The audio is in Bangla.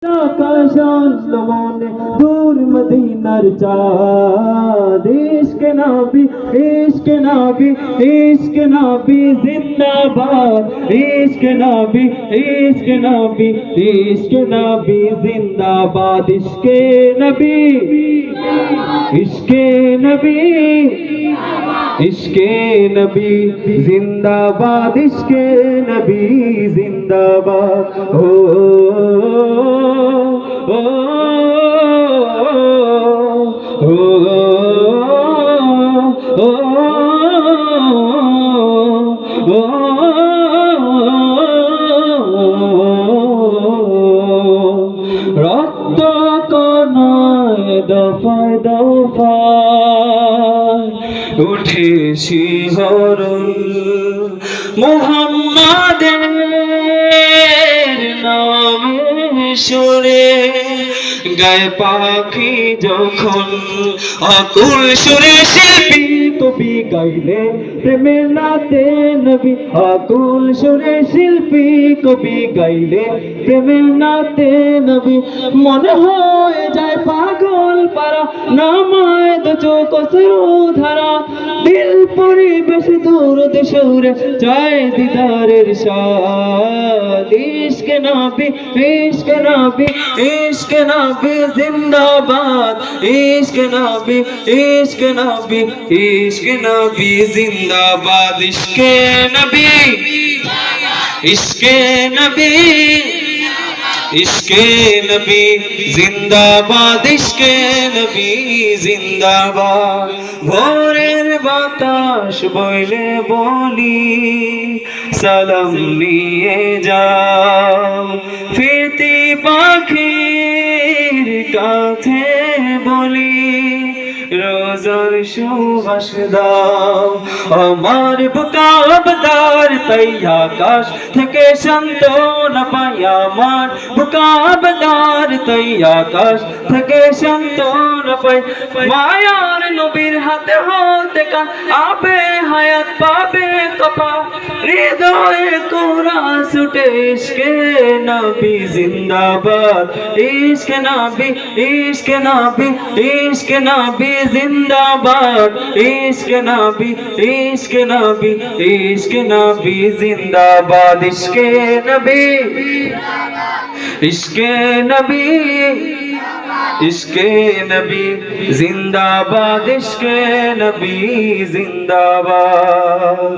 আকাশান মনে দূর মদিনার চাঁদ ইশকে নবী ইশকে নবী ইশকে নবী জিন্দাবাদ ইশকে নবী ইশকে নবী ইশকে নবী জিন্দাবাদ ইশকে নবী ইশকে নবী ইশকে নবী জিন্দাবাদ ইশকে নবী জিন্দাবাদ ও ও ও ও রক্ত কণায় দফায় দফায় উঠে শিহরণ মুহাম্মাদের নামে সুরে গায়ে পাখি যখন আকুল সুরে শিল্পী কবি গাইলে প্রেমের নাতে নবী আকুল সুরে শিল্পী কবি গাইলে প্রেমের নাতে নবী মনে হয় যায় পাগল পারা নামায় দু চোখ ধারা দিল পরিবেশ দূর দেশে চায় দিদারের সাদ ইশকে নবী ইশকে নবী ইশকে নবী জিন্দাবাদ ইশকে নবী ইশকে নবী ইশকে নবী জিন্দাবাদ ইশকে নবী ইশকে নবী ইশকে নবী জিন্দাবাদ ইশকে নবী জিন্দাবাদ ভোরের বাতাস বইলে বলি সালাম নিয়ে যাও ফিরতি পাখির কাছে বলি রোজার সুবাস দাও আমার বুকা আবদার তাই আকাশ থেকে সান্ত্বনা পাই আমার বুকা আবদার তাই আকাশ থেকে সান্ত্বনা পাই মায়ার নবীর হাতে হতে কান আবে হায়াত পাবে কপা হৃদয়ে কোরআন ছুটে ইশকে নবী জিন্দাবাদ ইশকে নবী ইশকে নবী ইশকে নবী জিন্দাবাদ ইশকে নবী ইশকে নবী ইশকে নবী জিন্দাবাদ ইশকে নবী ইশকে নবী ইশকে নবী জিন্দাবাদ ইশকে নবী জিন্দাবাদ।